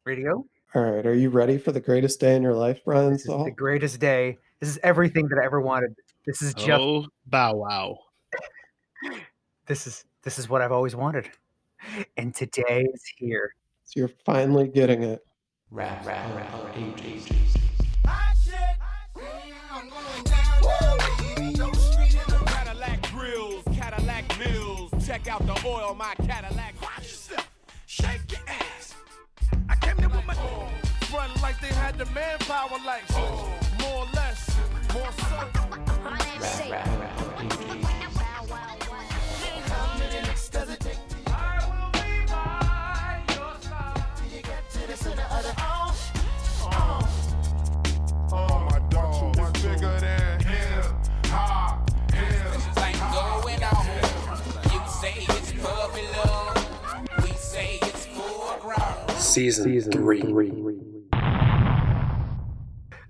Radio. All right, are you ready for the greatest day in your life, Brian This is the Saul? greatest day. This is everything that I ever wanted. This is just Oh, Bow Wow. this is what I've always wanted. And today is here. So you're finally getting it. I'm going down, baby. Your street in the Cadillac grills, Cadillac mills. Check out the oil, my Cadillac. Watch yourself, shake your ass. I came there with my front like they had the manpower like more or less, more so. I will be by your side till you get to the center of the Oh my dog, it's bigger than hip hop. Ain't going on. You say it's puppy love. We say it's full grown. Season 3.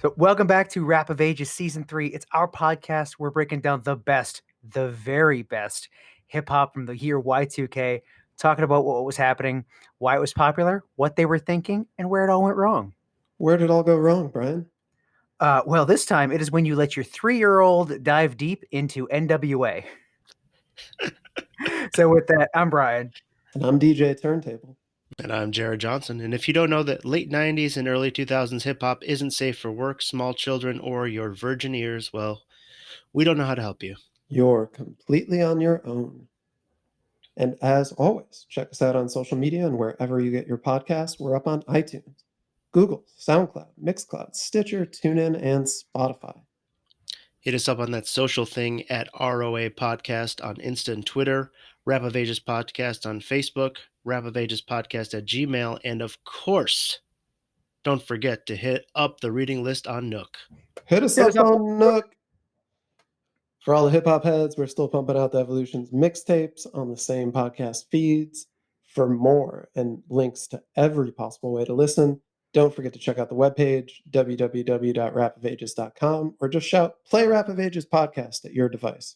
So welcome back to Rap of Ages Season 3. It's our podcast. We're breaking down the best, the very best hip hop from the year Y2K, talking about what was happening, why it was popular, what they were thinking, and where it all went wrong. Where did it all go wrong, Brian? Well, this time it is when you let your 3-year-old dive deep into NWA. So with that, I'm Brian. And I'm DJ Turntable. And I'm Jared Johnson. And if you don't know that late 90s and early 2000s hip hop isn't safe for work, small children, or your virgin ears, well, we don't know how to help you. You're completely on your own. And as always, check us out on social media and wherever you get your podcasts. We're up on iTunes, Google, SoundCloud, Mixcloud, Stitcher, TuneIn, and Spotify. Hit us up on that social thing at ROA Podcast on Insta and Twitter, Rap of Ages Podcast on Facebook, Rap of Ages Podcast at Gmail, and of course, don't forget to hit up the reading list on Nook. Hit us up on Nook. For all the hip-hop heads, we're still pumping out the Evolutions mixtapes on the same podcast feeds. For more and links to every possible way to listen, don't forget to check out the webpage, www.rapofages.com, or just shout, play Rap of Ages podcast at your device.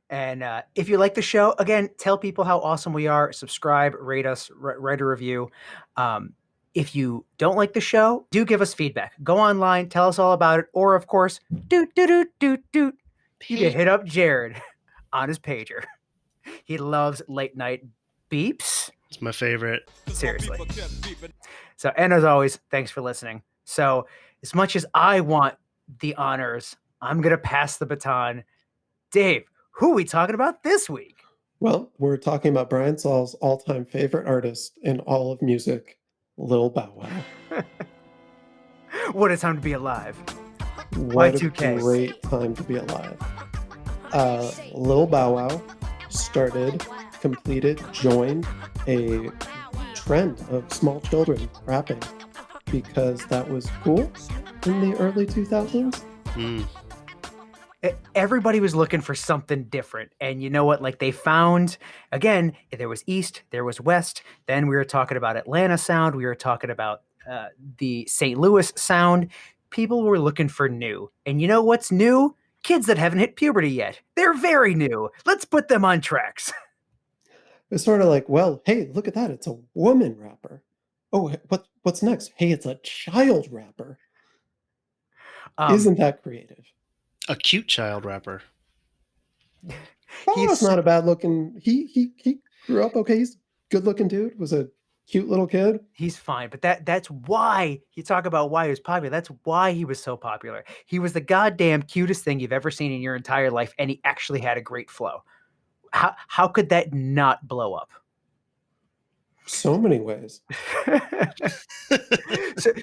And if you like the show, again, tell people how awesome we are. Subscribe, rate us, write a review. If you don't like the show, do give us feedback. Go online, tell us all about it. Or, of course, you can hit up Jared on his pager. He loves late night beeps. It's my favorite. Seriously. So, and as always, thanks for listening. So, as much as I want the honors, I'm going to pass the baton. Dave, who are we talking about this week? Well, we're talking about Brian Saul's all-time favorite artist in all of music, Lil Bow Wow. What a time to be alive. What Y2K. a great time to be alive. Lil Bow Wow joined a trend of small children rapping because that was cool in the early 2000s. Everybody was looking for something different. And you know what? Like they found, again, there was East, there was West. Then we were talking about Atlanta sound. We were talking about the St. Louis sound. People were looking for new. And you know what's new? Kids that haven't hit puberty yet. They're very new. Let's put them on tracks. It's sort of like, well, hey, look at that. It's a woman rapper. Oh, what's next? Hey, it's a child rapper. Isn't that creative? A cute child rapper. He's not a bad looking. He grew up okay. He's a good looking dude. Was a cute little kid. He's fine, but that's why you talk about why he was popular. That's why he was so popular. He was the goddamn cutest thing you've ever seen in your entire life, and he actually had a great flow. How could that not blow up? So many ways.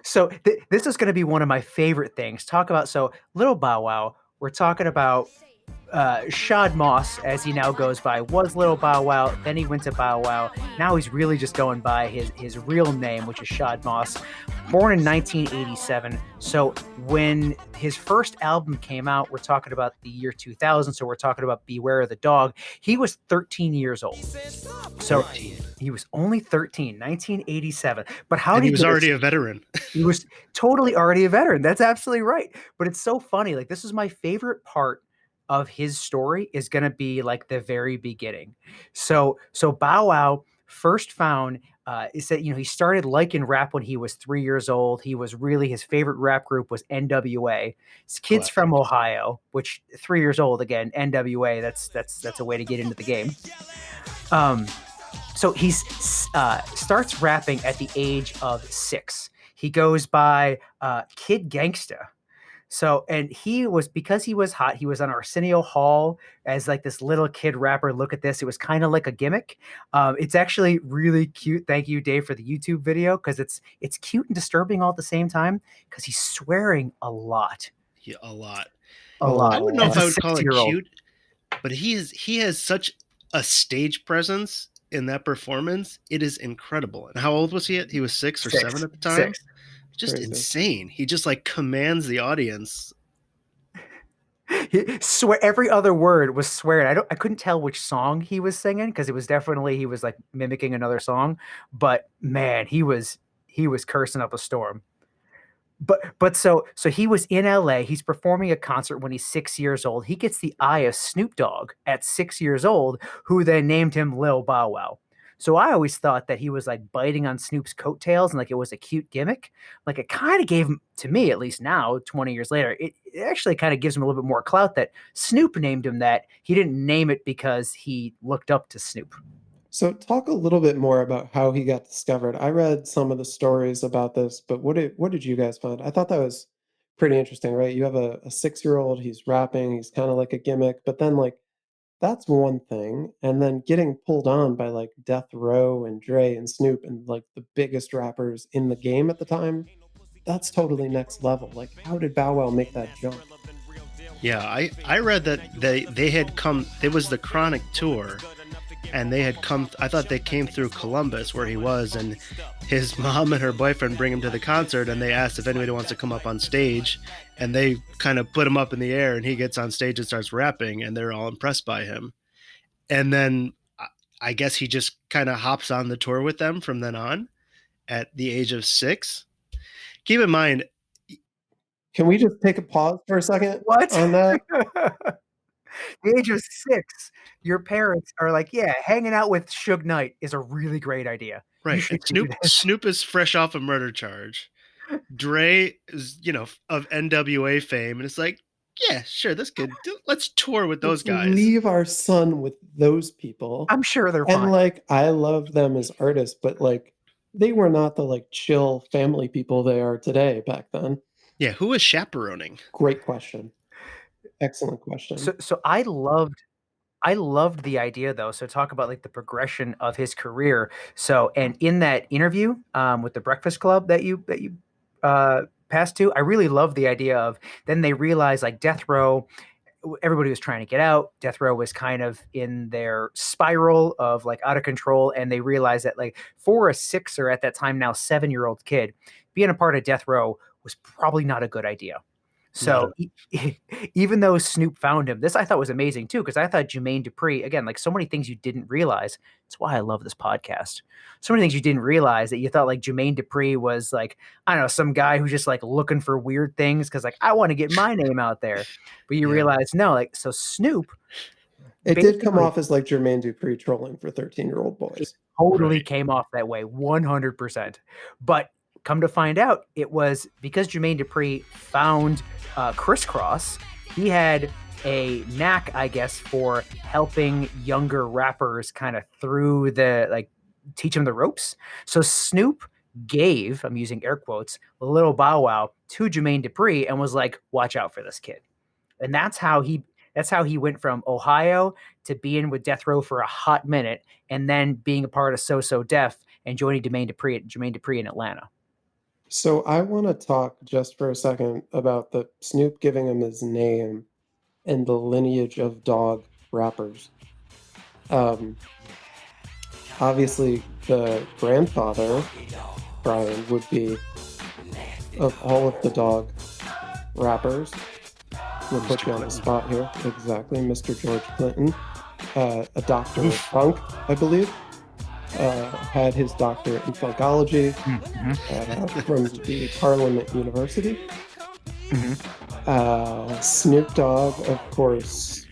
So this is going to be one of my favorite things. Lil Bow Wow. We're talking about Shad Moss, as he now goes by, was Lil Bow Wow. Then he went to Bow Wow. Now he's really just going by his real name, which is Shad Moss. Born in 1987. So when his first album came out, we're talking about the year 2000. So we're talking about Beware of the Dog. He was 13 years old. So he was only 13, 1987. But he was already a veteran. He was totally already a veteran. That's absolutely right. But it's so funny. Like, this is my favorite part of his story is going to be like the very beginning. So Bow Wow first found He said, he started liking rap when he was 3 years old. His favorite rap group was NWA. His kid's Classic. from Ohio, which 3 years old again. NWA. That's a way to get into the game. So he starts rapping at the age of 6. He goes by Kid Gangsta. So, and because he was hot, he was on Arsenio Hall as like this little kid rapper. Look at this. It was kind of like a gimmick. It's actually really cute. Thank you, Dave, for the YouTube video, because it's cute and disturbing all at the same time, because he's swearing a lot. Yeah, a lot. A lot. I wouldn't know As if a I would call it 6-year-old. cute, but he has such a stage presence in that performance. It is incredible. And how old was he? He was 6 or 7 at the time. 6. Just Crazy. insane. He just like commands the audience. Every other word was swearing. I couldn't tell which song he was singing, because it was definitely, he was like mimicking another song. But man, he was cursing up a storm. But so he was in LA. He's performing a concert when he's 6 years old. He gets the eye of Snoop Dogg at 6 years old, who then named him Lil Bow Wow. So I always thought that he was like biting on Snoop's coattails and like it was a cute gimmick. Like it kind of gave him, to me at least now, 20 years later, it actually kind of gives him a little bit more clout that Snoop named him that. He didn't name it because he looked up to Snoop. So talk a little bit more about how he got discovered. I read some of the stories about this, but what did you guys find? I thought that was pretty interesting, right? You have a 6-year-old, he's rapping, he's kind of like a gimmick, but then like that's one thing. And then getting pulled on by like Death Row and Dre and Snoop and like the biggest rappers in the game at the time, that's totally next level. Like, how did Bow Wow make that jump? Yeah, I read that they had come. It was the Chronic tour, and they had come. I thought they came through Columbus, where he was, and his mom and her boyfriend bring him to the concert, and they asked if anybody wants to come up on stage, and they kind of put him up in the air, and he gets on stage and starts rapping, and they're all impressed by him. And then I guess he just kind of hops on the tour with them from then on at the age of 6. Keep in mind, Can we just take a pause for a second What? on that? The age of 6, your parents are like, yeah, hanging out with Suge Knight is a really great idea. You right? should And do this. Snoop is fresh off a murder charge. Dre is, of NWA fame, and it's like, yeah, sure, that's good. Let's tour with those Let's guys. leave our son with those people. I'm sure they're And fine. like, I love them as artists, but like, they were not the like chill family people they are today back then. Yeah, who is chaperoning? Great question. Excellent question. So I loved the idea though. So talk about like the progression of his career. So, and in that interview with the Breakfast Club that you passed to, I really loved the idea of, then they realized like Death Row, everybody was trying to get out. Death Row was kind of in their spiral of like out of control. And they realized that like for a 6 or at that time now 7-year-old kid, being a part of Death Row was probably not a good idea. So even though Snoop found him, this I thought was amazing too, because I thought Jermaine Dupri, again, like so many things you didn't realize. That's why I love this podcast. So many things you didn't realize, that you thought like Jermaine Dupri was like, I don't know, some guy who's just like looking for weird things because like I want to get my name out there. But you realize no, like so Snoop. It did come basically off as like Jermaine Dupri trolling for 13-year-old boys. totally Right. came off that way, 100%. But come to find out, it was because Jermaine Dupri found Crisscross. He had a knack, I guess, for helping younger rappers kind of through the like teach them the ropes. So Snoop gave, I'm using air quotes, Lil Bow Wow to Jermaine Dupri and was like, watch out for this kid. And that's how he went from Ohio to being with Death Row for a hot minute, and then being a part of So Def and joining Jermaine Dupri in Atlanta. So I want to talk just for a second about the Snoop giving him his name and the lineage of dog rappers. Obviously, the grandfather, Brian, would be of all of the dog rappers. We'll put you on the spot here. Exactly, Mr. George Clinton, a doctor of funk, I believe. Had his doctorate in funkology from the Parliament University. Snoop Dogg, of course,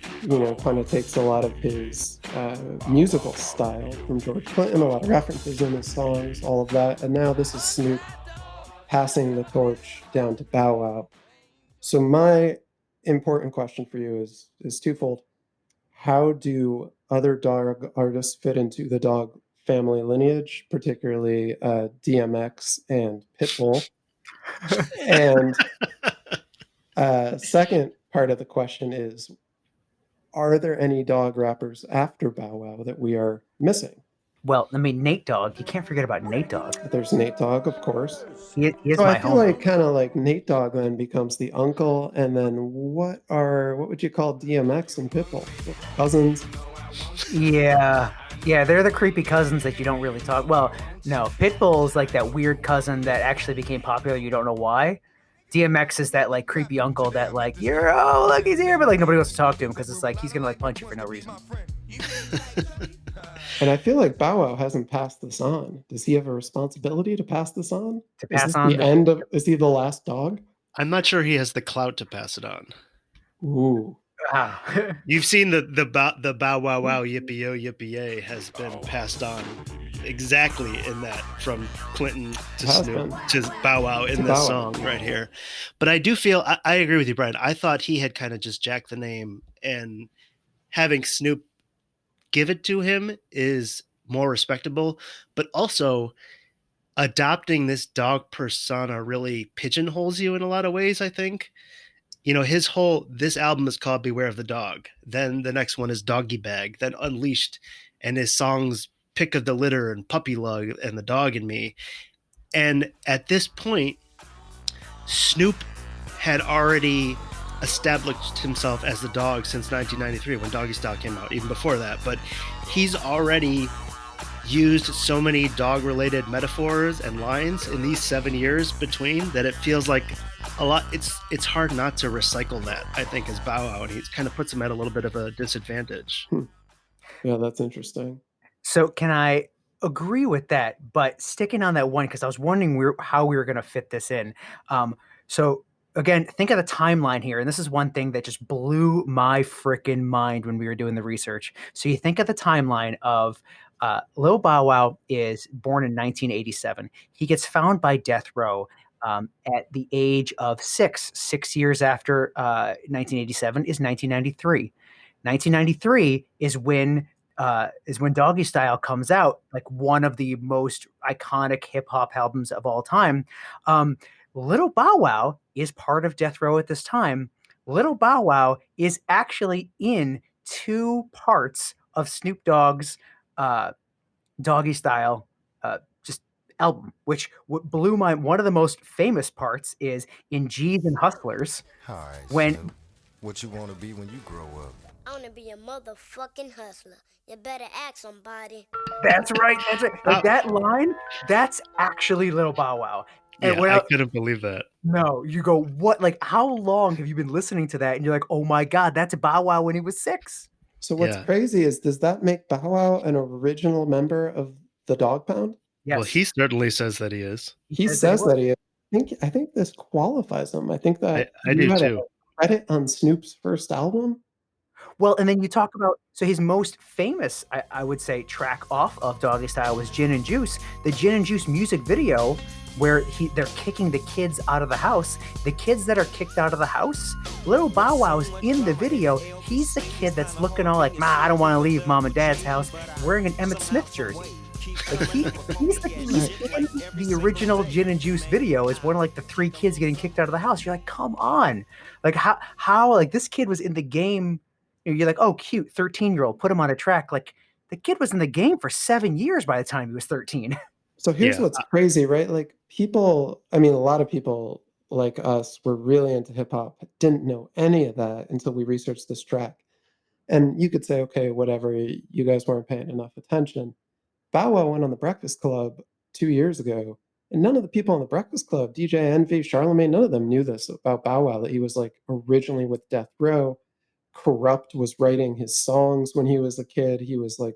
kind of takes a lot of his musical style from George Clinton, a lot of references in his songs, all of that. And now this is Snoop passing the torch down to Bow Wow. So my important question for you is twofold. How do other dog artists fit into the dog family lineage, particularly DMX and Pitbull? And second part of the question is, are there any dog rappers after Bow Wow that we are missing? Well, I mean, Nate Dogg. You can't forget about Nate Dogg. There's Nate Dogg, of course. He is So I my feel homie. like kind of like Nate Dogg then becomes the uncle, and then what would you call DMX and Pitbull? Cousins? Yeah, they're the creepy cousins that you don't really talk. Well, no, Pitbull's like that weird cousin that actually became popular. You don't know why. DMX is that like creepy uncle that like you're look he's here, but like nobody wants to talk to him because it's like he's gonna like punch you for no reason. And I feel like Bow Wow hasn't passed this on. Does he have a responsibility to pass this on? To Is pass this on the end of? Is he the last dog? I'm not sure he has the clout to pass it on. Ooh. Wow. You've seen the Bow Wow Wow Yippee Yo Yippee Yay has been passed on exactly in that from Clinton to Has Snoop been. to Bow Wow in To this Bow Wow. song right here. But I do feel I agree with you, Brian. I thought he had kind of just jacked the name, and having Snoop give it to him is more respectable, but also adopting this dog persona really pigeonholes you in a lot of ways, I think. This album is called Beware of the Dog. Then the next one is Doggy Bag, then Unleashed, and his songs Pick of the Litter and Puppy Lug and The Dog in Me. And at this point, Snoop had already established himself as the dog since 1993 when Doggy Style came out, even before that. But he's already used so many dog-related metaphors and lines in these 7 years between that it feels like a lot. It's hard not to recycle that, I think, as Bow Wow, and he kind of puts him at a little bit of a disadvantage. Yeah, that's interesting. So can I agree with that? But sticking on that one, because I was wondering how we were going to fit this in. So again, think of the timeline here, and this is one thing that just blew my freaking mind when we were doing the research. So you think of the timeline of Lil Bow Wow is born in 1987. He gets found by Death Row at the age of 6. 6 years after 1987 is 1993. 1993 is when Doggy Style comes out, like one of the most iconic hip hop albums of all time. Little Bow Wow is part of Death Row at this time. Little Bow Wow is actually in 2 parts of Snoop Dogg's Doggy Style just album, which blew my. One of the most famous parts is in G's and Hustlers. All right, When Snoop. What you want to be when you grow up? I want to be a motherfucking hustler. You better ask somebody. That's right. Like that line, that's actually Little Bow Wow. And Yeah, when I couldn't believe that. no, you go, what? Like, how long have you been listening to that? And you're like, oh my God, that's Bow Wow when he was 6. So what's Yeah. crazy is, does that make Bow Wow an original member of the Dog Pound? Yes. Well, he certainly says that he is. He says that he is. I think this qualifies him. I think that I do had too. a credit on Snoop's first album. Well, and then you talk about, so his most famous, I would say, track off of Doggy Style was Gin and Juice. The Gin and Juice music video where they're kicking the kids out of the house. The kids that are kicked out of the house, Little Bow Wow's in the video. He's the kid that's looking all like, I don't want to leave mom and dad's house, wearing an Emmett Smith jersey. Like he's in the original Gin and Juice video as one of like the 3 kids getting kicked out of the house. You're like, come on. Like how like this kid was in the game. You're like, oh, cute, 13-year-old, put him on a track. Like the kid was in the game for 7 years by the time he was 13. So here's what's crazy, right? Like a lot of people like us were really into hip hop, didn't know any of that until we researched this track. And you could say, okay, whatever, you guys weren't paying enough attention. Bow Wow went on the Breakfast Club 2 years ago, and none of the people on the Breakfast Club, DJ Envy, Charlemagne, none of them knew this about Bow Wow, that he was like originally with Death Row. Corrupt was writing his songs when he was a kid. He was like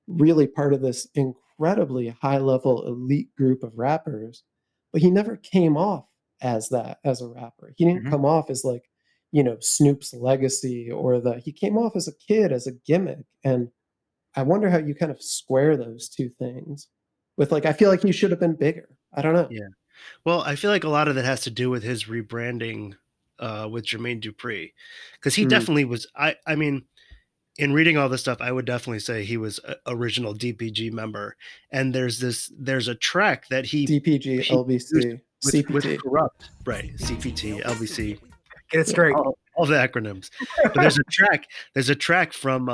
really part of this incredibly high level elite group of rappers, but he never came off as that as a rapper. He didn't come off as like, Snoop's legacy, or that he came off as a kid, as a gimmick. And I wonder how you kind of square those two things with, like, I feel like he should have been bigger. I don't know. Yeah. Well, I feel like a lot of that has to do with his rebranding with Jermaine Dupri, because he Mm. definitely was. I mean, in reading all this stuff, I would definitely say he was a original DPG member. And there's a track that DPG, he produced LBC, with CPT. Corrupt, right? CPT, LBC, Get it straight. all the acronyms. But there's a track from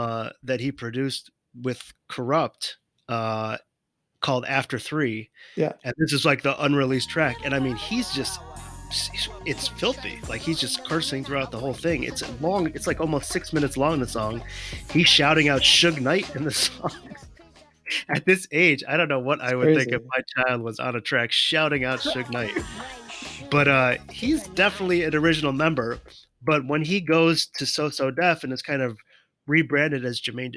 that he produced with Corrupt called After Three, Yeah. and this is like the unreleased track. And I mean, it's filthy. Like, he's just cursing throughout the whole thing. It's long. It's like almost 6 minutes long, the song. He's shouting out Suge Knight in the song. At this age, I don't know what I would think if Crazy. my child was on a track shouting out Suge Knight. But he's definitely an original member. But when he goes to So Def and is kind of rebranded as Jermaine,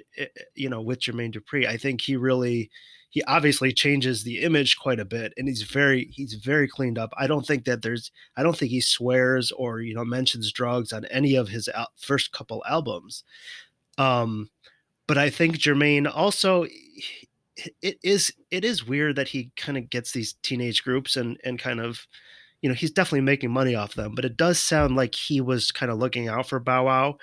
with Jermaine Dupri, I think he obviously changes the image quite a bit, and he's very cleaned up. I don't think he swears or mentions drugs on any of his first couple albums. But I think Jermaine also, it is weird that he kind of gets these teenage groups and kind of, he's definitely making money off them, but it does sound like he was kind of looking out for Bow Wow.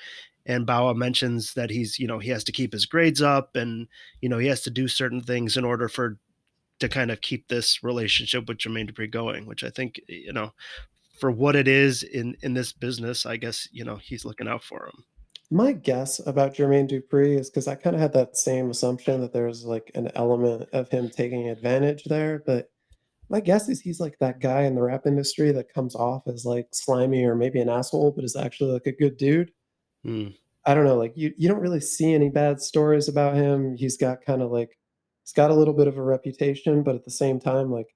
And Bow Wow mentions that he has to keep his grades up, and he has to do certain things in order to kind of keep this relationship with Jermaine Dupri going, which I think, for what it is in this business, I guess, he's looking out for him. My guess about Jermaine Dupri is because I kind of had that same assumption that there's like an element of him taking advantage there, but my guess is he's like that guy in the rap industry that comes off as like slimy or maybe an asshole, but is actually like a good dude. Hmm. I don't know, like you don't really see any bad stories about him. He's got a little bit of a reputation, but at the same time, like,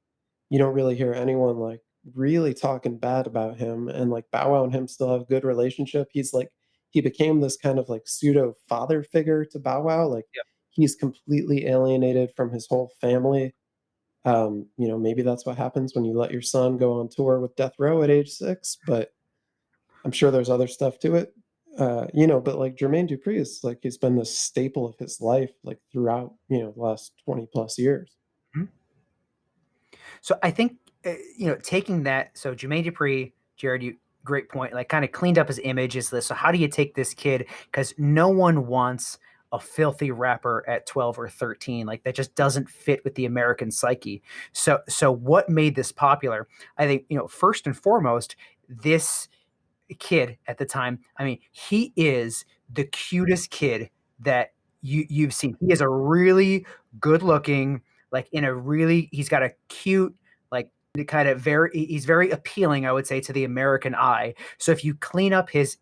you don't really hear anyone like really talking bad about him. And like Bow Wow and him still have a good relationship. He became this kind of like pseudo father figure to Bow Wow. Like, Yep. he's completely alienated from his whole family. Maybe that's what happens when you let your son go on tour with Death Row at age 6, but I'm sure there's other stuff to it. But like Jermaine Dupri is like he's been the staple of his life like throughout, the last 20 plus years. Mhm. So I think taking that. So Jermaine Dupri, Jared, you great point. Like, kind of cleaned up his image. Is this? So how do you take this kid? Because no one wants a filthy rapper at 12 or 13. Like, that just doesn't fit with the American psyche. So what made this popular? I think first and foremost, this kid at the time. I mean, he is the cutest kid that you've seen. He is a really good looking, like, he's got a cute, like, the kind of he's very appealing, I would say, to the American eye. So if you clean up his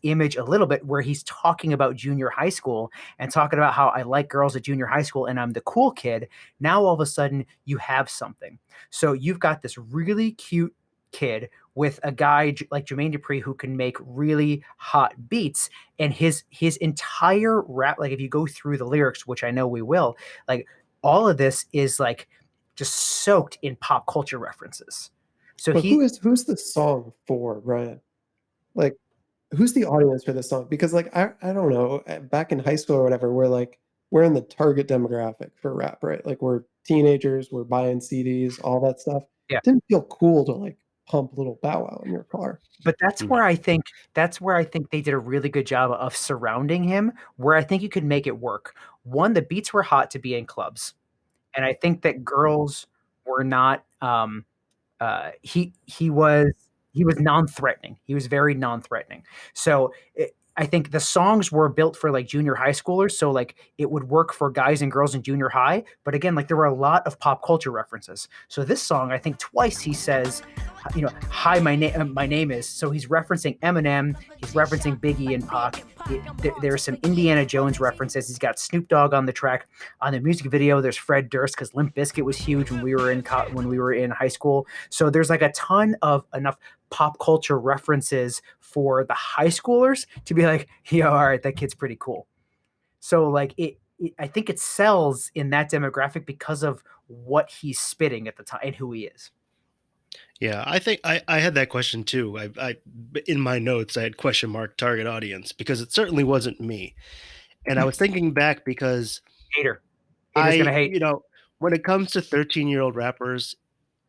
image a little bit, where he's talking about junior high school and talking about how I like girls at junior high school and I'm the cool kid, now all of a sudden you have something. So you've got this really cute kid with a guy like Jermaine Dupri who can make really hot beats, and his entire rap, like, if you go through the lyrics, which I know we will, like, all of this is like just soaked in pop culture references. So But who's the song for, Ryan? Like, who's the audience for this song? Because like I don't know, back in high school or whatever, we're in the target demographic for rap, right? Like, we're teenagers, we're buying CDs, all that stuff. yeah, Didn't feel cool to like pump Little Bow Wow in your car. but that's where I think they did a really good job of surrounding him, where I think you could make it work. One, the beats were hot to be in clubs, and I think that girls were not. He was non-threatening. He was very non-threatening. So I think the songs were built for like junior high schoolers, so like it would work for guys and girls in junior high. But again, like, there were a lot of pop culture references. So this song, I think twice he says, "Hi, my name is." So he's referencing Eminem, he's referencing Biggie and Pac. There's some Indiana Jones references. He's got Snoop Dogg on the track. On the music video, there's Fred Durst, because Limp Bizkit was huge when we were in high school. So there's like a ton of enough pop culture references for the high schoolers to be like, yo, all right, that kid's pretty cool. So like I think it sells in that demographic because of what he's spitting at the time and who he is. Yeah, I think I had that question too. I in my notes I had question mark target audience because it certainly wasn't me. And I was thinking back because Hater. Hater's gonna hate. when it comes to 13-year-old rappers,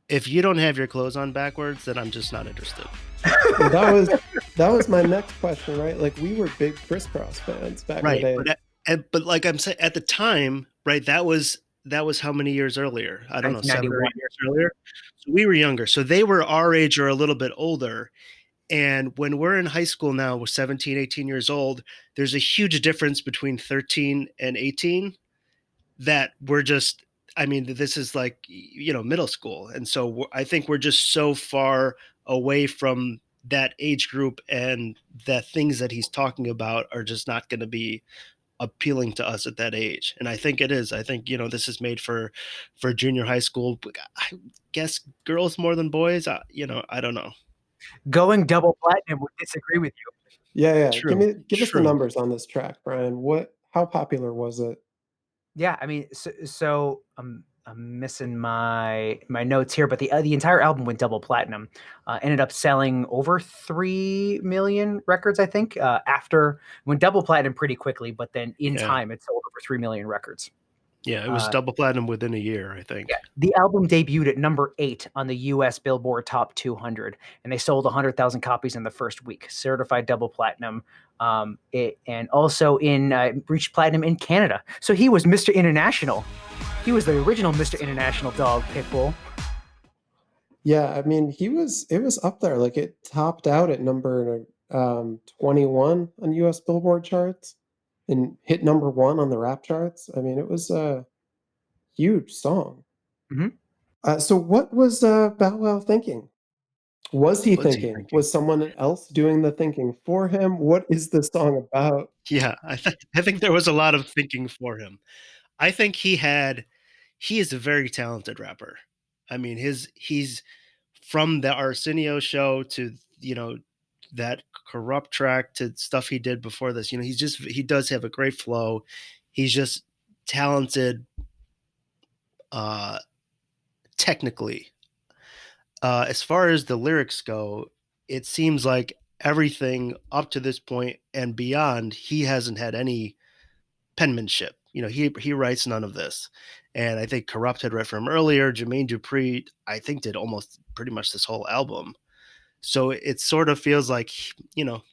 if you don't have your clothes on backwards, then I'm just not interested. Well, that was my next question, right? Like we were big crisscross fans back in the Right, day. but like I'm saying, at the time, right, that was how many years earlier? I don't know, 7 or 8 1991. years earlier? So we were younger. So they were our age or a little bit older. And when we're in high school now, we're 17, 18 years old, there's a huge difference between 13 and 18 that we're just I mean, this is like, middle school. And so I think we're just so far away from that age group, and the things that he's talking about are just not going to be appealing to us at that age. And I think it is. I think, this is made for junior high school. I guess girls more than boys. I don't know. Going double platinum would disagree with you. Yeah. True. Give us the True. numbers on this track, Brian. How popular was it? Yeah, I mean, so I'm missing my notes here, but the entire album went double platinum. Ended up selling over 3 million records, I think. After went double platinum pretty quickly, but then in Yeah. time, it sold over 3 million records. Yeah. It was double platinum within a year, I think. Yeah, the album debuted at number 8 on the U.S. Billboard Top 200, and they sold 100,000 copies in the first week, certified double platinum. And also reached platinum in Canada. So he was Mr. International. He was the original Mr. International dog, Pitbull. Yeah, I mean, it was up there. Like it topped out at number 21 on US Billboard charts and hit number 1 on the rap charts. I mean, it was a huge song. Mhm. So what was Bow Wow thinking? Was he What's he thinking? thinking? Was someone else doing the thinking for him? What is this song about? Yeah, I think there was a lot of thinking for him. I think he is a very talented rapper. I mean, he's from the Arsenio show to, that corrupt track to stuff he did before this. He does have a great flow. He's just talented uh technically. As far as the lyrics go, it seems like everything up to this point and beyond, he hasn't had any penmanship. He writes none of this. And I think Corrupt had read from earlier. Jermaine Dupri, I think, did almost pretty much this whole album. So it sort of feels like,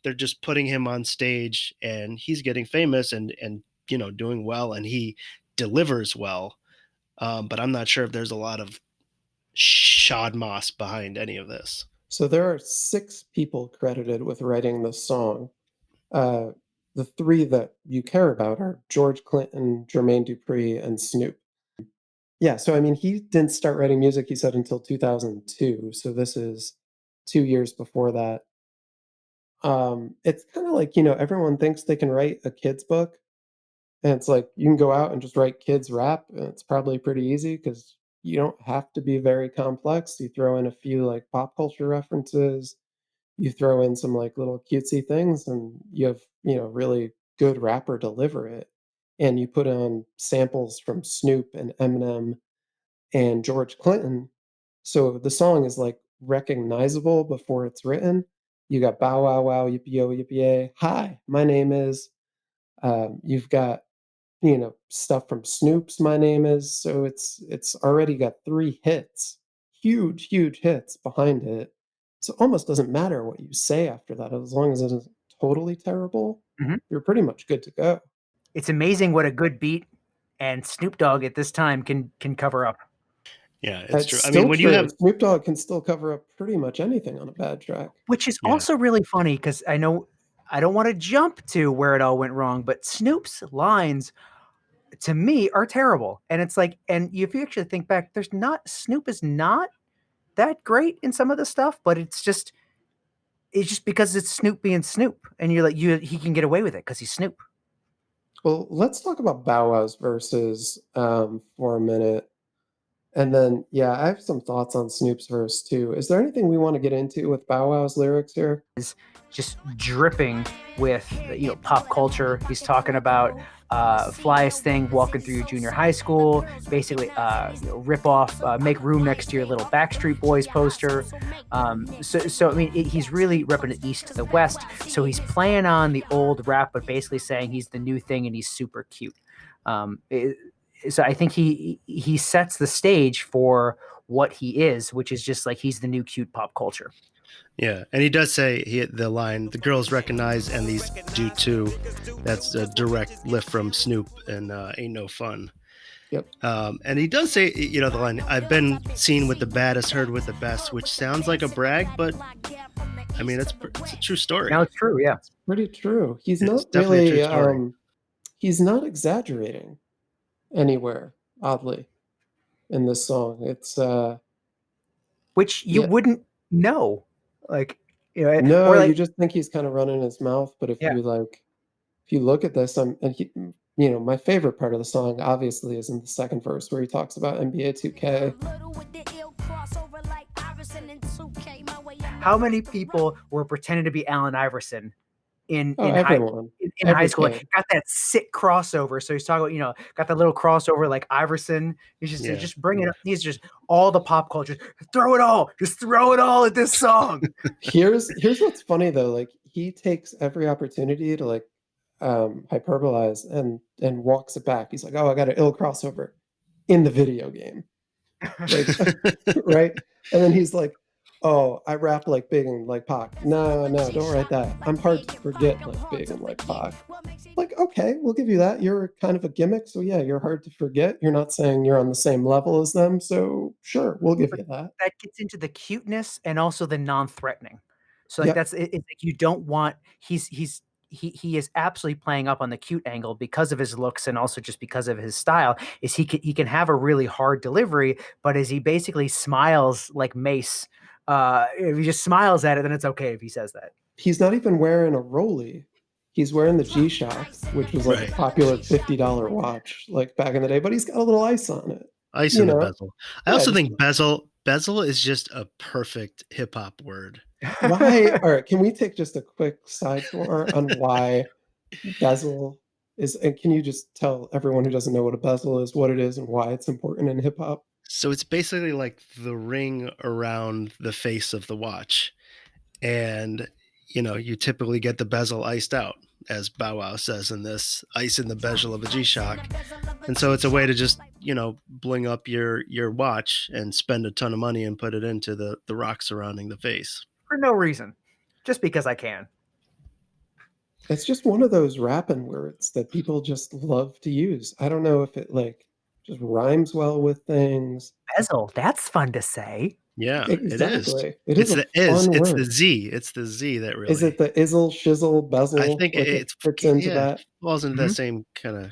they're just putting him on stage and he's getting famous and doing well, and he delivers well. But I'm not sure if there's a lot of Shad Moss behind any of this. So there are 6 people credited with writing the song. Uh, the 3 that you care about are George Clinton, Jermaine Dupri, and Snoop. Yeah, so I mean, he didn't start writing music, he said, until 2002, so this is 2 years before that. It's kinda like, everyone thinks they can write a kid's book, and it's like, you can go out and just write kids rap, and it's probably pretty easy because you don't have to be very complex. You throw in a few, like, pop culture references, you throw in some, like, little cutesy things, and you have, really good rapper deliver it, and you put on samples from Snoop and Eminem and George Clinton. So the song is like recognizable before it's written. You got Bow Wow Wow, Yippee Yo, Yippee Yay. Hi, my name is. You've got stuff from Snoop's My Name Is. So it's already got 3 hits, huge hits behind it. So it almost doesn't matter what you say after that, as long as it isn't totally terrible. Mhm. You're pretty much good to go. It's amazing what a good beat and Snoop Dogg at this time can cover up. Yeah, it's It's true. I mean, still when you true. have Snoop Dogg can still cover up pretty much anything on a bad track. Which is yeah, also really funny because I know I don't want to jump to where it all went wrong, but Snoop's lines to me are terrible. And it's like, and if you actually think back, Snoop is not that great in some of the stuff, but it's just because it's Snoop being Snoop, and you're like, he can get away with it because he's Snoop. Well, let's talk about Bow Wow's verses for a minute. And then, yeah, I have some thoughts on Snoop's verse too. Is there anything we want to get into with Bow Wow's lyrics here? Just dripping with pop culture. He's talking about flyest thing walking through your junior high school, basically rip off, make room next to your little Backstreet Boys poster. So I mean, he's really repping the East to the West. So he's playing on the old rap, but basically saying he's the new thing and he's super cute. So I think he sets the stage for what he is, which is just like he's the new cute pop culture. Yeah, and he does say the line, "The girls recognize and these do too." That's a direct lift from Snoop and "Ain't No Fun." Yep. And he does say, the line, "I've been seen with the baddest, heard with the best," which sounds like a brag, but I mean, it's a true story. Now it's true, yeah. Pretty true. He's It's not definitely a really true story. he's not exaggerating anywhere, oddly, in this song. It's Which you Yeah. wouldn't know, like no, or like you just think he's kind of running his mouth, but if Yeah. you look at this, my favorite part of the song obviously is in the second verse where he talks about NBA 2K. how many people were pretending to be Allen Iverson in Everyone. high Every school? kid. Got that sick crossover. So he's talking about, got that little crossover like Iverson. He's just bringing up. He's just all the pop culture. Throw it all. Just throw it all at this song. Here's what's funny though. Like he takes every opportunity to like hyperbolize and walks it back. He's like, "Oh, I got an ill crossover in the video game." Like, right? And then he's like, "Oh, I rap like Big and like Pac." No, don't write that. I'm hard to forget like Big and like Pac. Like, okay, we'll give you that. You're kind of a gimmick, so yeah, you're hard to forget. You're not saying you're on the same level as them, so sure, we'll give you that. That gets into the cuteness and also the non-threatening. So like Yep. it's like you don't want he is absolutely playing up on the cute angle because of his looks and also just because of his style. Is he can have a really hard delivery, but as he basically smiles like Mace, if he just smiles at it, then it's okay if he says that. He's not even wearing a Rollie. He's wearing the G-Shock, which was like Right. a popular $50 watch like back in the day, but he's got a little ice on it. Ice You in the know? bezel. I Yeah, also just- think bezel is just a perfect hip hop word. Why? All right, can we take just a quick side tour on why bezel is? And can you just tell everyone who doesn't know what a bezel is, what it is, and why it's important in hip hop? So it's basically like the ring around the face of the watch. And, you typically get the bezel iced out, as Bow Wow says in this, ice in the bezel of a G-Shock. And so it's a way to just, bling up your watch and spend a ton of money and put it into the rock surrounding the face. For no reason. Just because I can. It's just one of those rapping words that people just love to use. I don't know if it like just rhymes well with things. Bezel, that's fun to say. Yeah, it is. Exactly. It It's is a the is. fun It's the word. Z. It's the Z that really. Is it the izzle, shizzle, bezel? I think like it fits into that. falls into Mhm. that same kind of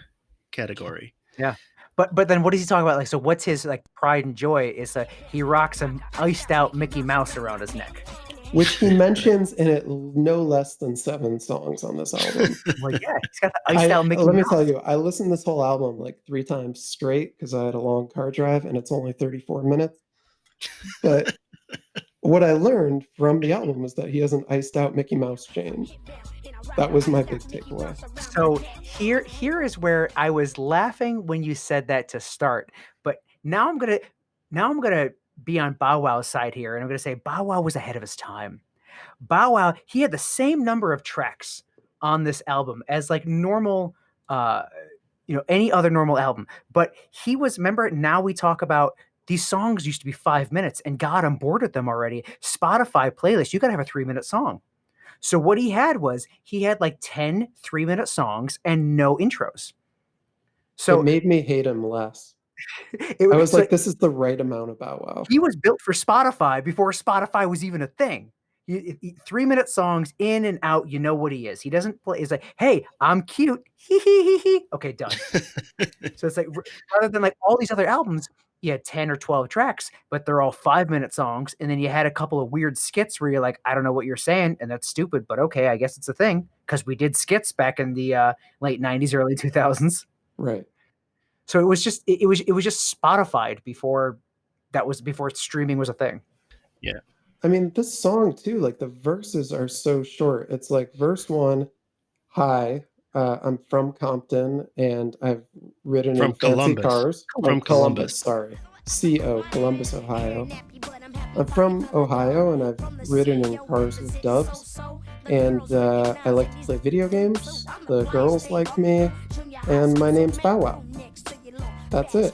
category. Yeah. But then what does he talk about? Like, so what's his like pride and joy is that he rocks an iced out Mickey Mouse around his neck. Which he mentions in it no less than 7 songs on this album. Well, yeah, he's got the iced out Mickey Let me Mouse. tell you, I listened to this whole album like 3 times straight because I had a long car drive and it's only 34 minutes. But what I learned from the album was that he has an iced out Mickey Mouse chain. That was my big takeaway. So here is where I was laughing when you said that to start, but now I'm gonna be on Bow Wow's side here, and I'm gonna say Bow Wow was ahead of his time. Bow Wow, he had the same number of tracks on this album as like normal, any other normal album, but he was. Remember, now we talk about these songs used to be 5 minutes, and God, I'm bored with them already. Spotify playlist, you gotta have a 3-minute song. So what he had like 10 3-minute songs and no intros. So It made me hate him less. it I was was so like, this is the right amount of Bow Wow. he was built for Spotify before Spotify was even a thing. 3-minute songs in and out, you know what he is. He doesn't play. He's like, hey, I'm cute. Hee hee hee hee. Okay, done. So it's like rather than like all these other albums, you had 10 or 12 tracks, but they're all 5-minute songs. And then you had a couple of weird skits where you're like, I don't know what you're saying, and that's stupid, but okay, I guess it's a thing. Because we did skits back in the late 90s, early 2000s. Right. So it was just Spotify'd before That was before streaming was a thing. Yeah. I mean, this song too, like the verses are so short. It's like verse 1, hi, I'm from Compton and I've ridden From in fancy Columbus. cars. From Columbus. Sorry. CO, Columbus, Ohio. I'm from Ohio and I've ridden in cars with dubs. And I like to play video games. The girls like me. And my name's Bow Wow. That's it.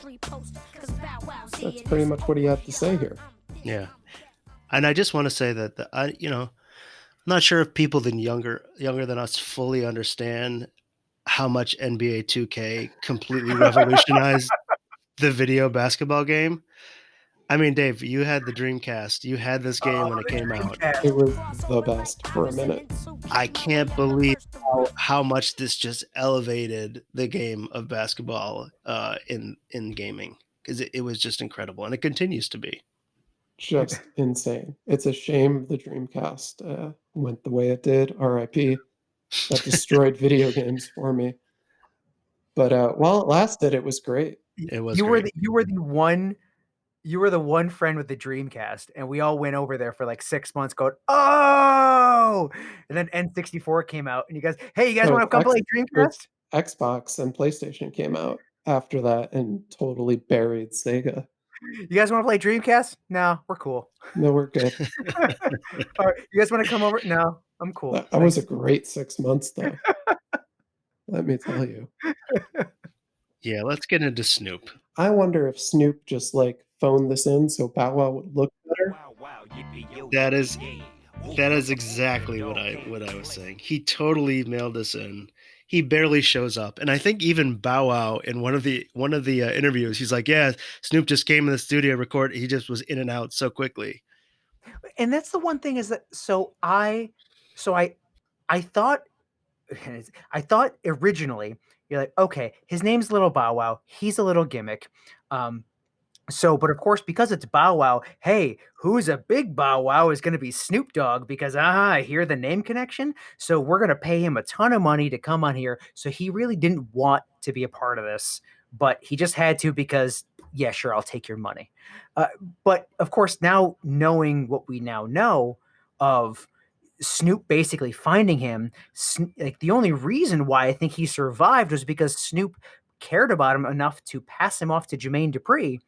That's pretty much what he had to say here. Yeah. And I just want to say that I'm not sure if people younger than us fully understand how much NBA 2K completely revolutionized the video basketball game. I mean, Dave, you had the Dreamcast. You had this game when it came out. It was the best for a minute. I can't believe how much this just elevated the game of basketball in gaming, because it was just incredible, and it continues to be. Just insane. It's a shame the Dreamcast went the way it did. RIP. That destroyed video games for me. But while it lasted, it was great. It was You great. were the one friend with the Dreamcast, and we all went over there for like 6 months going, oh! And then N64 came out, and you guys No, want to come play Dreamcast? Xbox and PlayStation came out after that and totally buried Sega. You guys want to play Dreamcast? No, we're cool. No, we're good. All right, you guys want to come over? No, I'm cool. That was a great 6 months, though. Let me tell you. Yeah, let's get into Snoop. I wonder if Snoop just like phoned this in so Bow Wow would look better. That is exactly what I was saying. He totally mailed this in. He barely shows up, and I think even Bow Wow in one of the interviews, he's like, "Yeah, Snoop just came in the studio record. He just was in and out so quickly." And that's the one thing is that I thought originally you're like, okay, his name's Little Bow Wow. He's a little gimmick. But of course, because it's Bow Wow, hey, who's a big Bow Wow is going to be Snoop Dogg because I hear the name connection. So we're going to pay him a ton of money to come on here. So he really didn't want to be a part of this, but he just had to because, yeah, sure, I'll take your money. But of course, now knowing what we now know of Snoop basically finding him, like the only reason why I think he survived was because Snoop cared about him enough to pass him off to Jermaine Dupri.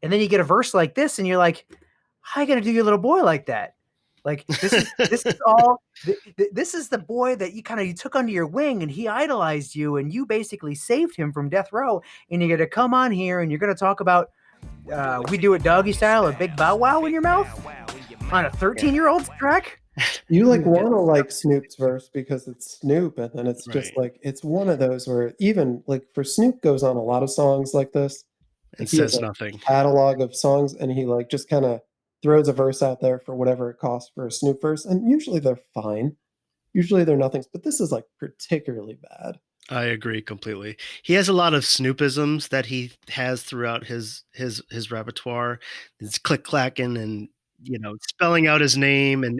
And then you get a verse like this, and you're like, "How you gonna do your little boy like that? Like this is this is the boy that you took under your wing, and he idolized you, and you basically saved him from death row. And you're gonna come on here, and you're gonna talk about we do it doggy style, a big Bow Wow in your mouth on a 13-year-old's track." You like want to like Snoop's verse because it's Snoop, and then it's just Right. like it's one of those where even like for Snoop goes on a lot of songs like this. And Like he has says a nothing. catalog of songs, and he like just kind of throws a verse out there for whatever it costs for a Snoop verse, and usually they're fine. Usually they're nothings, but this is like particularly bad. I agree completely. He has a lot of Snoopisms that he has throughout his repertoire. It's click clacking and spelling out his name and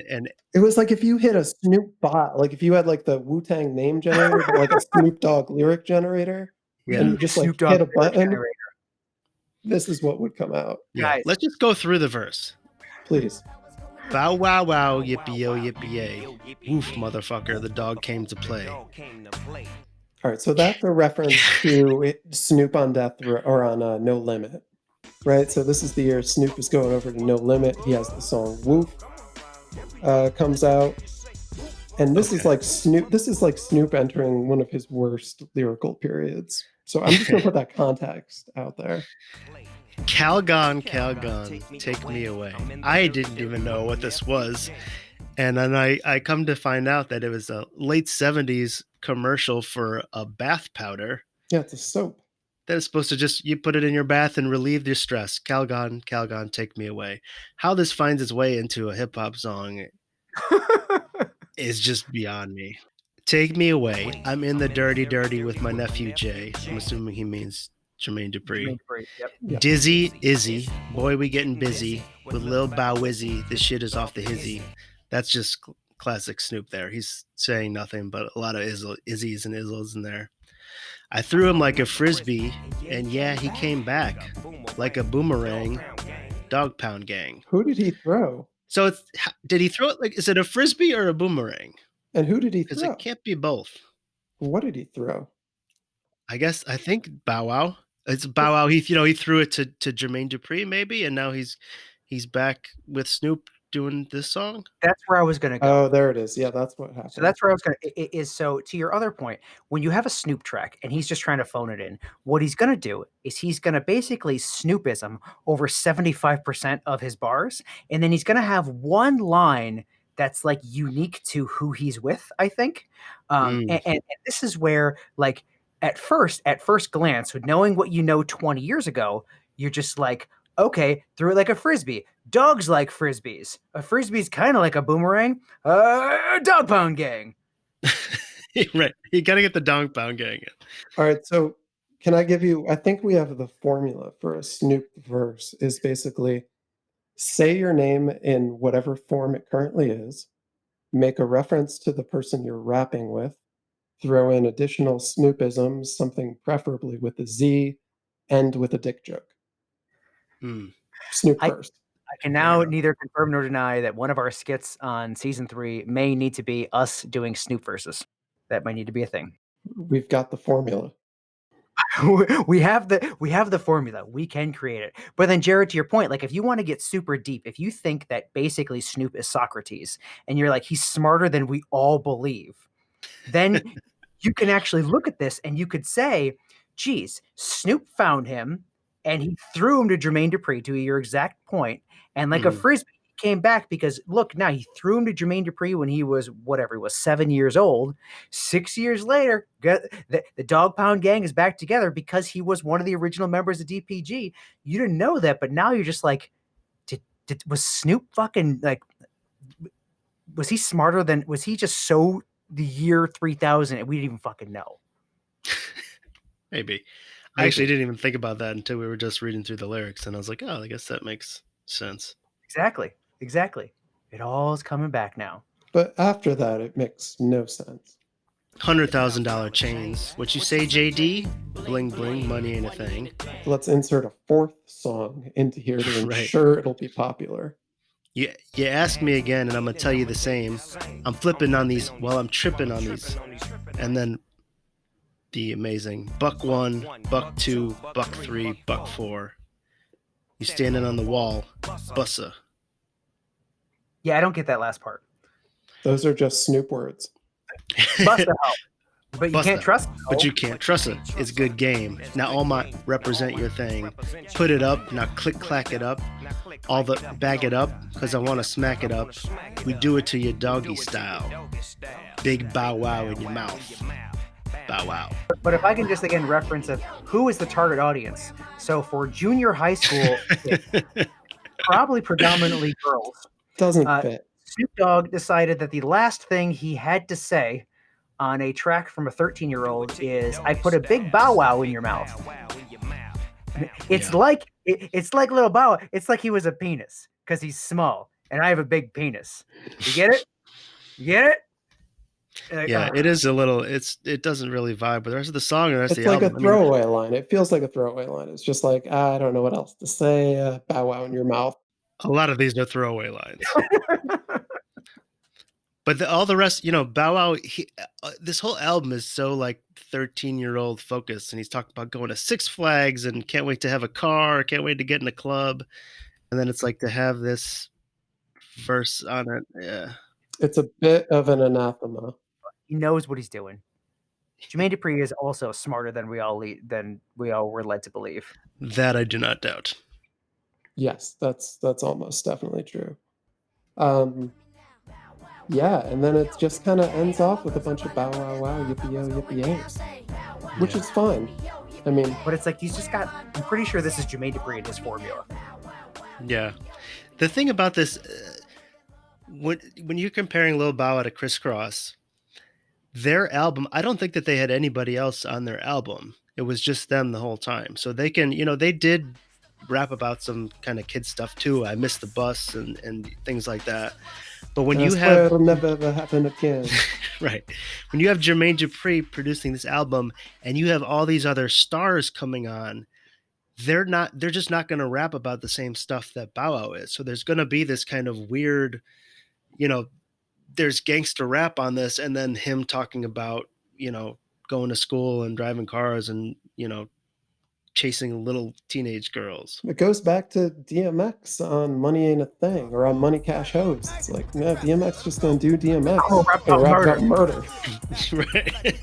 It was like if you hit a Snoop bot, like if you had like the Wu-Tang name generator, but like a Snoop Dogg lyric generator, and you just like Snoop Dogg hit a lyric button, generator. this is what would come out. yeah. Guys. Let's just go through the verse. Please. Bow wow wow, yippee yo yippee yay. Woof, motherfucker, the dog came to play. All right, so that's a reference to Snoop on Death or on No Limit, right? So this is the year Snoop is going over to No Limit. He has the song "Woof" comes out, and this is like Snoop. This is like Snoop entering one of his worst lyrical periods. So I'm just gonna put that context out there. Calgon, take me away. I didn't even know what this was. And then I come to find out that it was a late 70s commercial for a bath powder Yeah, it's a soap. that is supposed to you put it in your bath and relieve your stress. Calgon, take me away. How this finds its way into a hip hop song is just beyond me. Take me away. I'm in the dirty with my nephew Jay. I'm assuming he means Jermaine Dupri. Yep. Dizzy, Izzy, boy, we getting busy with Lil Bow Wizzy. This shit is off the hizzy. That's just classic Snoop there. He's saying nothing, but a lot of Izzies and Izzles in there. I threw him like a frisbee, and yeah, he came back like a boomerang. Dog Pound Gang. Who did he throw? So did he throw it like, is it a frisbee or a boomerang? And who did he Because throw? it can't be both. What did he throw? I think Bow Wow. It's Bow Wow. He threw it to Jermaine Dupri maybe, and now he's back with Snoop doing this song. That's where I was going to go. Oh, there it is. Yeah, that's what happened. So that's where I was going to is so to your other point, when you have a Snoop track and he's just trying to phone it in, what he's going to do is he's going to basically Snoopism over 75% of his bars, and then he's going to have one line that's like unique to who he's with, I think. And this is where, like, at first glance, with knowing what you know 20 years ago, you're just like, okay, threw it like a frisbee. Dogs like frisbees. A frisbee's kind of like a boomerang. Dog Pound Gang. Right. You got to get the Dog Pound Gang in. All right, so can I give you, I think we have the formula for a Snoop verse is basically say your name in whatever form it currently is, make a reference to the person you're rapping with, throw in additional Snoopisms, something preferably with a Z, end with a dick joke. Snoop first. I can now neither confirm nor deny that one of our skits on season 3 may need to be us doing Snoop verses. That might need to be a thing. We've got the formula. we have the formula. We can create it. But then, Jared, to your point, like if you want to get super deep, if you think that basically Snoop is Socrates and you're like, he's smarter than we all believe, then you can actually look at this and you could say, geez, Snoop found him and he threw him to Jermaine Dupri, to your exact point, and like a frisbee, he came back because look, now he threw him to Jermaine Dupri when he was 7 years old. 6 years later, the Dog Pound Gang is back together because he was one of the original members of DPG. You didn't know that, but now you're just like, was Snoop fucking like, was he smarter than, was he just so the year 3000 and we didn't even fucking know? Maybe. I actually didn't even think about that until we were just reading through the lyrics, and I was like, oh, I guess that makes sense. Exactly. It all is coming back now. But after that, it makes no sense. $100,000 chains. What you say, JD? Bling bling, money ain't a thing. Let's insert a fourth song into here to ensure it'll be popular. You ask me again, and I'm going to tell you the same. I'm flipping on these while I'm tripping on these. And then the amazing buck 1, buck 2, buck 3, buck 4. You standing on the wall, bussa. Yeah, I don't get that last part. Those are just Snoop words. Busta help. But you can't trust it. But you can't trust it. It's good game. Now all my represent your thing. Put it up. Now click clack it up. All the bag it up because I want to smack it up. We do it to your doggy style. Big bow wow in your mouth. Bow wow. But if I can just again reference of who is the target audience. So for junior high school, probably predominantly girls. Doesn't fit. Snoop Dogg decided that the last thing he had to say on a track from a 13-year-old is, I put a big bow wow in your mouth. It's like Lil Bow Wow. It's like he was a penis because he's small and I have a big penis. You get it? Yeah, it is a little. It doesn't really vibe with the rest of the song. Or the rest It's of the like album. a throwaway line. It feels like a throwaway line. It's just like, I don't know what else to say. Bow wow in your mouth. A lot of these are throwaway lines. But all the rest, Bow Wow, this whole album is so like 13-year-old focused, and he's talking about going to Six Flags and can't wait to have a car, can't wait to get in a club, and then it's like to have this verse on it. Yeah, it's a bit of an anathema. He knows what he's doing. Jermaine Dupri is also smarter than we all were led to believe. That I do not doubt. Yes, that's almost definitely true. Yeah, and then it just kind of ends off with a bunch of bow wow wow yippee-yo yippee-yay, which is fine. I mean, but it's like he's just got. I'm pretty sure this is Jermaine Dupri in his formula. Yeah, the thing about this, when you're comparing Lil Bow Wow to Criss Cross, their album, I don't think that they had anybody else on their album. It was just them the whole time. So they can, they did rap about some kind of kid stuff too. I missed the bus and things like that. But when you have, it'll never ever happen again. Right. When you have Jermaine Dupri producing this album and you have all these other stars coming on, they're just not going to rap about the same stuff that Bow Wow is. So there's going to be this kind of weird, you know, there's gangster rap on this, and then him talking about, going to school and driving cars and, chasing little teenage girls. It goes back to DMX on Money Ain't a Thing or on Money Cash Hoes. It's like, yeah, DMX just gonna do DMX. Oh, rap Or about rap murder. about murder. Right.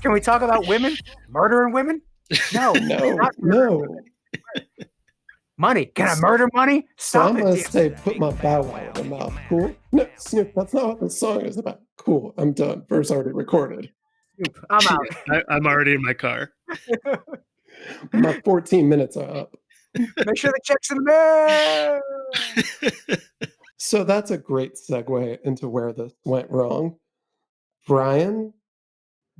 Can we talk about women? Murdering women? No. No, not murdering no. women. Money. Can I murder money? So Stop I'm it, gonna dude. say, put my Bow Wow in the mouth. Cool? No, Snoop, that's not what the song is about. Cool, I'm done. Verse already recorded. Snoop, I'm out. I'm already in my car. My 14 minutes are up. Make sure the check's in the mail. So that's a great segue into where this went wrong. Brian,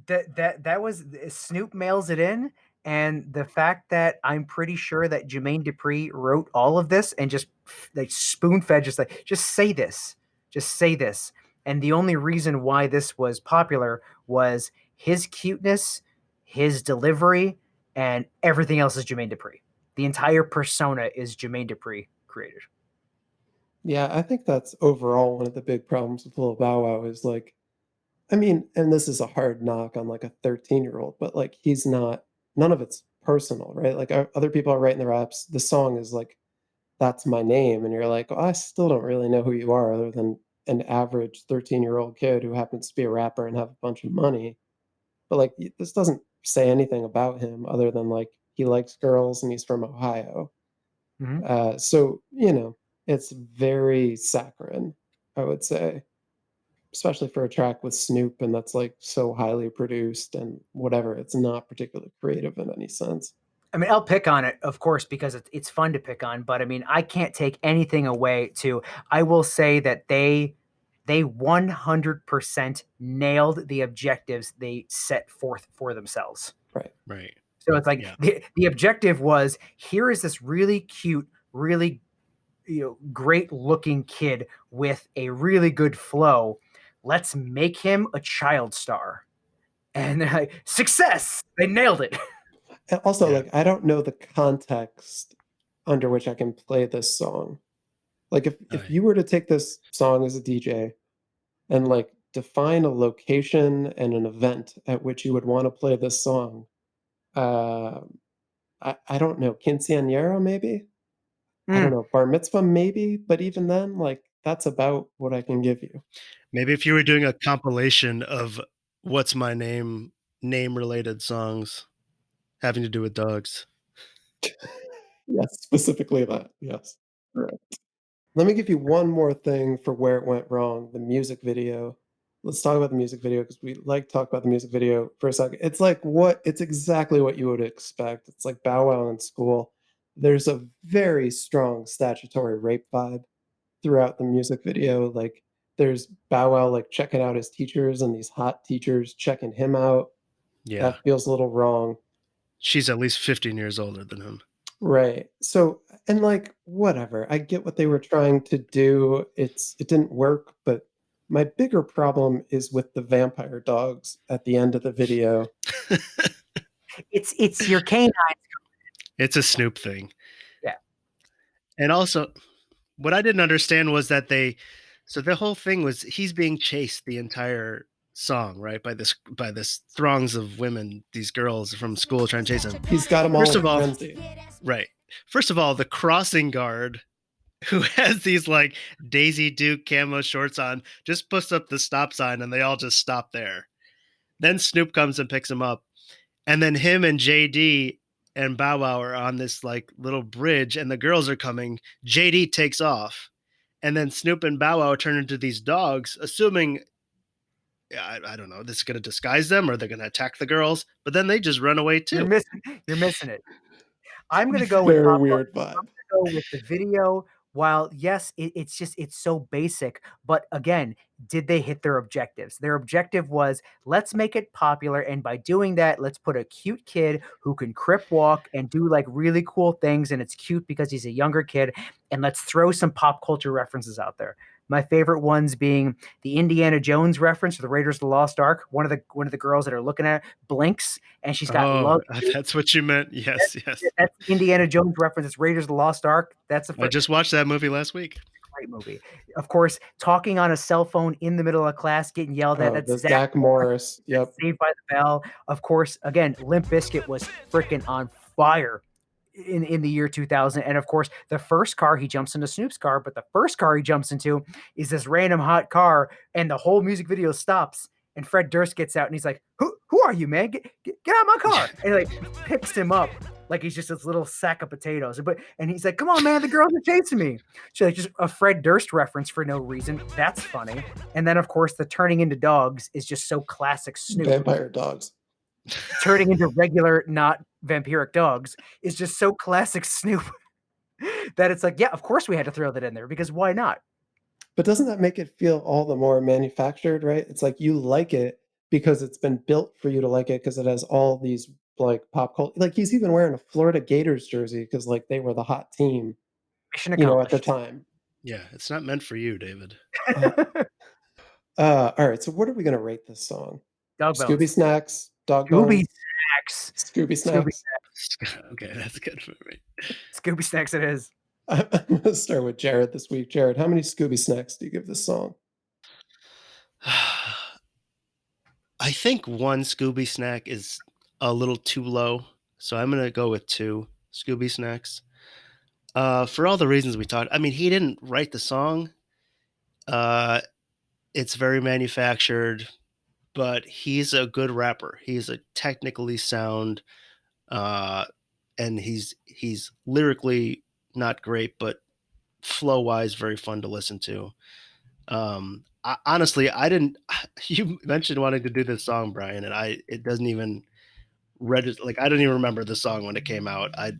That was Snoop mails it in, and the fact that I'm pretty sure that Jermaine Dupri wrote all of this and just like spoon fed, just like just say this, and the only reason why this was popular was his cuteness, his delivery, and everything else is Jermaine Dupri. The entire persona is Jermaine Dupri created. yeah, I think that's overall one of the big problems with Lil Bow Wow is like, I mean, and this is a hard knock on like a 13-year-old, but like he's not, none of it's personal, right? Like other people are writing the raps. The song is like, that's my name. And you're like, oh, I still don't really know who you are other than an average 13-year-old kid who happens to be a rapper and have a bunch of money. But like, this doesn't say anything about him other than like he likes girls and he's from Ohio. So, it's very saccharine, I would say, especially for a track with Snoop and that's like so highly produced and whatever. It's not particularly creative in any sense. I mean, I'll pick on it, of course, because it's fun to pick on. But I mean, I can't take anything away. I will say that they 100% nailed the objectives they set forth for themselves. Right. So it's like Yeah. the objective was, here is this really cute, really great looking kid with a really good flow. Let's make him a child star. And they're like, success! They nailed it. And also, Yeah. like, I don't know the context under which I can play this song. Like, if Right. you were to take this song as a DJ and like define a location and an event at which you would want to play this song, I don't know, quinceañera maybe? I don't know, bar mitzvah maybe, but even then, like, that's about what I can give you. Maybe if you were doing a compilation of what's my name related songs having to do with dogs. Yes, specifically that. Yes. Correct. Let me give you one more thing for where it went wrong, the music video. Let's talk about the music video because we like to talk about the music video for a second. It's exactly what you would expect. It's like Bow Wow in school. There's a very strong statutory rape vibe throughout the music video. Like there's Bow Wow like checking out his teachers and these hot teachers checking him out. Yeah. That feels a little wrong. She's at least 15 years older than him. Right. So, and like whatever. I get what they were trying to do. It didn't work, but my bigger problem is with the vampire dogs at the end of the video. It's your canine. It's a Snoop thing. Yeah. And also, what I didn't understand was that so the whole thing was he's being chased the entire song, right? By this throngs of women, these girls from school trying to chase him. He's got them all First in of all, frenzy. right. First of all, the crossing guard who has these like Daisy Duke camo shorts on just puts up the stop sign and they all just stop there. Then Snoop comes and picks him up. And then him and JD and Bow Wow are on this like little bridge and the girls are coming. JD takes off. And then Snoop and Bow Wow turn into these dogs, assuming, I don't know, this is going to disguise them or they're going to attack the girls. But then they just run away too. You're missing it. I'm gonna go with Very weird vibe. I'm gonna go with the video. While yes, it's so basic, but again, did they hit their objectives? Their objective was, let's make it popular, and by doing that, let's put a cute kid who can crip walk and do like really cool things, and it's cute because he's a younger kid, and let's throw some pop culture references out there. My favorite ones being the Indiana Jones reference to the Raiders of the Lost Ark. One of the girls that are looking at it blinks, and she's got Oh, love. that's what you meant. Yes, yes. That's the Indiana Jones reference. It's Raiders of the Lost Ark. That's the I first just watched that movie last week. great movie. Of course, talking on a cell phone in the middle of class, getting yelled at. Oh, That's the Zach Zach Morris. Yep. Saved by the Bell. Of course, again, Limp Bizkit was freaking on fire in the year 2000. And of course, the first car he jumps into Snoop's car, but the first car he jumps into is this random hot car, and the whole music video stops. And Fred Durst gets out and he's like, Who are you, man? Get out of my car. And he like picks him up like he's just this little sack of potatoes. And he's like, come on, man, the girls are chasing me. So like just a Fred Durst reference for no reason. That's funny. And then of course the turning into dogs is just so classic Snoop. Vampire dogs. Turning into regular, not vampiric dogs is just so classic Snoop that it's like, yeah, of course we had to throw that in there because why not? But doesn't that make it feel all the more manufactured, right? It's like you like it because it's been built for you to like it because it has all these like pop culture. Like he's even wearing a Florida Gators jersey because like they were the hot team, Mission at the accomplished. time. Yeah, it's not meant for you, David. All right, so what are we gonna rate this song? Dog Scooby bones. Snacks, Dog Scooby Bones, Snacks. Scooby Scooby Snacks. Snacks. Okay, that's good for me. Scooby Snacks it is. I'm gonna start with Jared this week. Jared, how many Scooby Snacks do you give this song? I think one Scooby snack is a little too low, so I'm gonna go with 2 Scooby snacks. For all the reasons we talked. I mean, he didn't write the song. It's very manufactured, but he's a good rapper. He's a technically sound, and he's lyrically not great, but flow wise, very fun to listen to. Honestly, I didn't. You mentioned wanting to do this song, Brian, and it doesn't even register. Like I don't even remember the song when it came out. I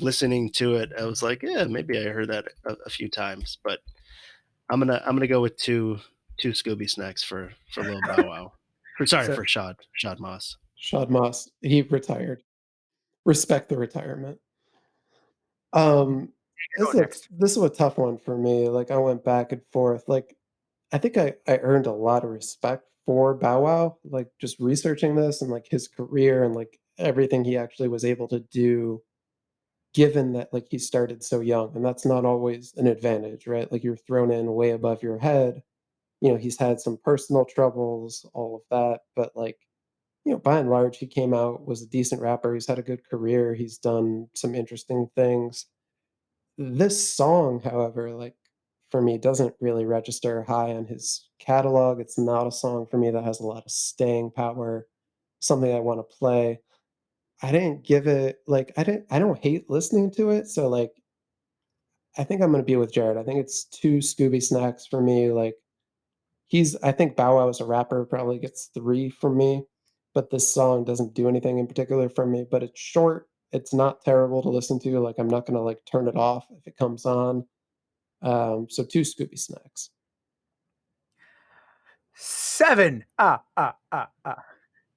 listening to it, I was like, yeah, maybe I heard that a few times, but I'm gonna go with two Scooby snacks for Lil Bow Wow. So- For Shad Moss. Shad Moss, he retired. Respect the retirement. Go next. This is a tough one for me. Like I went back and forth. Like I think I earned a lot of respect for Bow Wow, like just researching this and like his career and like everything he actually was able to do, given that like he started so young. And that's not always an advantage, right? Like you're thrown in way above your head. He's had some personal troubles, all of that. But like, by and large, he came out, was a decent rapper. He's had a good career. He's done some interesting things. This song, however, like for me, doesn't really register high on his catalog. It's not a song for me that has a lot of staying power, something I want to play. I didn't give it like I don't hate listening to it. So like I think I'm gonna be with Jared. I think it's 2 Scooby Snacks for me. Like I think Bow Wow as a rapper probably gets 3 from me, but this song doesn't do anything in particular for me. But it's short. It's not terrible to listen to. Like I'm not gonna like turn it off if it comes on. So 2 Scooby Snacks. 7.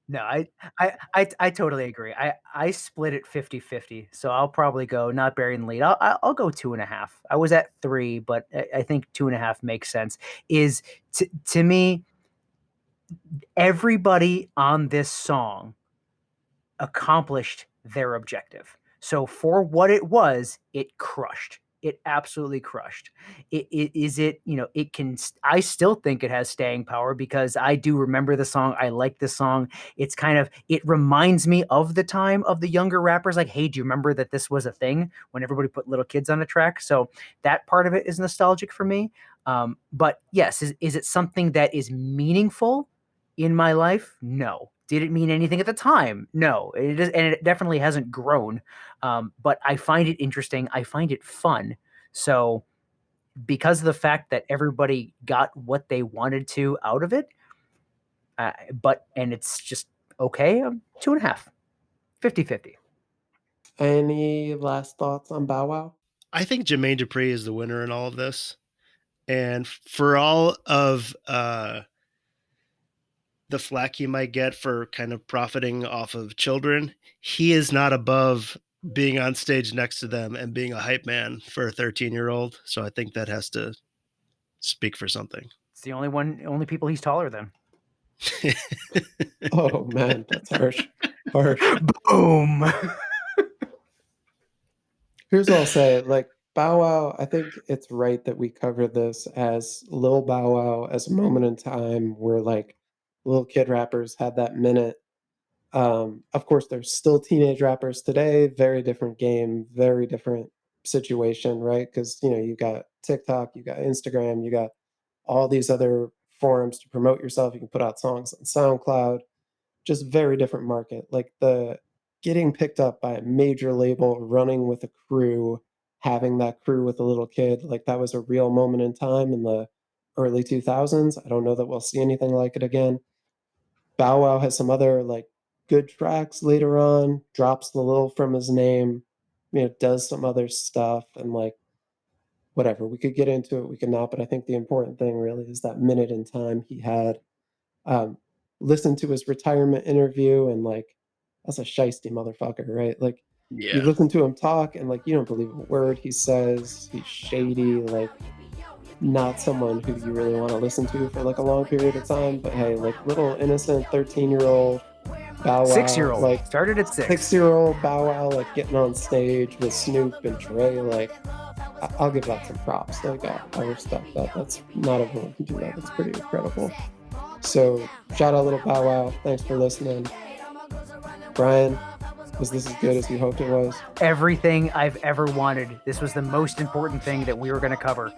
No, I totally agree. I split it 50-50, so I'll probably go not burying the lead. I'll go 2.5. I was at 3, but I think 2.5 makes sense. Is to me, everybody on this song accomplished their objective. So for what it was, it crushed. It absolutely crushed. It can, I still think it has staying power because I do remember the song. I like this song. It reminds me of the time of the younger rappers. Like, hey, do you remember that this was a thing when everybody put little kids on a track? So that part of it is nostalgic for me. But yes, is it something that is meaningful in my life? No. Did it mean anything at the time? No. It is, and it definitely hasn't grown. But I find it interesting. I find it fun. So because of the fact that everybody got what they wanted to out of it, and it's just okay, 2.5, 50-50. Any last thoughts on Bow Wow? I think Jermaine Dupri is the winner in all of this, and for all of the flack he might get for kind of profiting off of children, he is not above being on stage next to them and being a hype man for a 13-year-old. So I think that has to speak for something. It's the only people he's taller than. Oh man, that's harsh. Harsh. Boom. Here's what I'll say. Like Bow Wow, I think it's right that we cover this as Lil Bow Wow as a moment in time where like little kid rappers had that minute. Of course, there's still teenage rappers today. Very different game, very different situation, right? Because you got TikTok, you got Instagram, you got all these other forums to promote yourself. You can put out songs on SoundCloud. Just very different market. Like the getting picked up by a major label, running with a crew, having that crew with a little kid, like that was a real moment in time in the early 2000s. I don't know that we'll see anything like it again. Bow Wow has some other like good tracks later on, drops the Lil from his name, does some other stuff and like whatever. We could get into it, we could not, but I think the important thing really is that minute in time he had. Um, Listen to his retirement interview and like that's a shiesty motherfucker, right? Like you Yeah. listen to him talk and like you don't believe a word he says. He's shady, like not someone who you really want to listen to for like a long period of time. But hey, like little innocent 13-year-old Bow Wow, 6-year-old. like Started at 6. 6-year-old Bow Wow, like getting on stage with Snoop and Dre, like I'll give that some props. Like I respect that. That's not everyone can do that. That's pretty incredible. So shout out little Bow Wow. Thanks for listening. Brian, was this as good as you hoped it was? Everything I've ever wanted. This was the most important thing that we were going to cover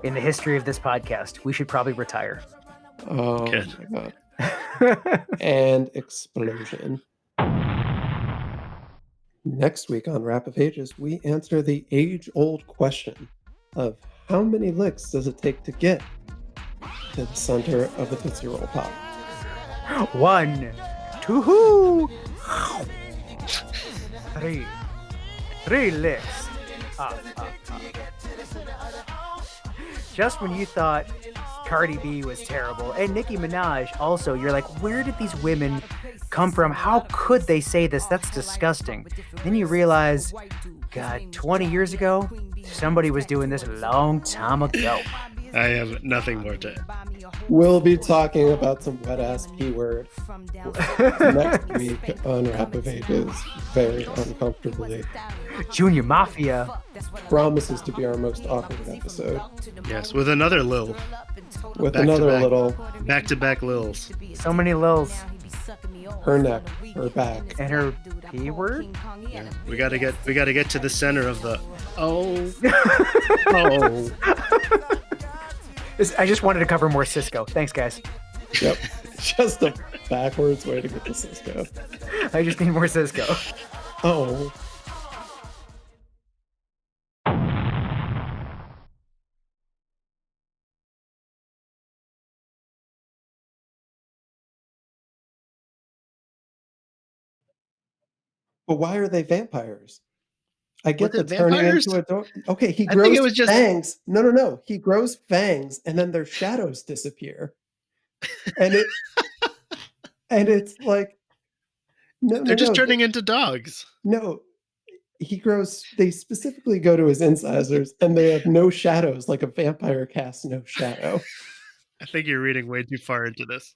in the history of this podcast. We should probably retire. Oh Good. my god. And explosion. Next week on Rap of Ages, we answer the age-old question of how many licks does it take to get to the center of the Tootsie Roll Pop? 1, 2, 3 licks. Up. Just when you thought Cardi B was terrible and Nicki Minaj also, you're like, where did these women come from? How could they say this? That's disgusting. Then you realize, God, 20 years ago, somebody was doing this a long time ago. I have nothing more to. We'll be talking about some wet-ass P-word next week on Rap of Ages, very uncomfortably. Junior Mafia. Promises to be our most awkward episode. Yes, with another Lil. With Back to another back. little, Back-to-back Lils. So many Lils. her neck, her back. And her P word? Yeah. We gotta get to the center of the oh. I just wanted to cover more Cisco. Thanks, guys. Yep. Just a backwards way to get the Cisco. I just need more Cisco. Oh. But why are they vampires? I get Were the they turning vampires? into a dog. Okay, he I think grows it was just- fangs. No. He grows fangs, and then their shadows disappear. And it's like They're just turning into dogs. No, he grows. They specifically go to his incisors, and they have no shadows, like a vampire casts no shadow. I think you're reading way too far into this.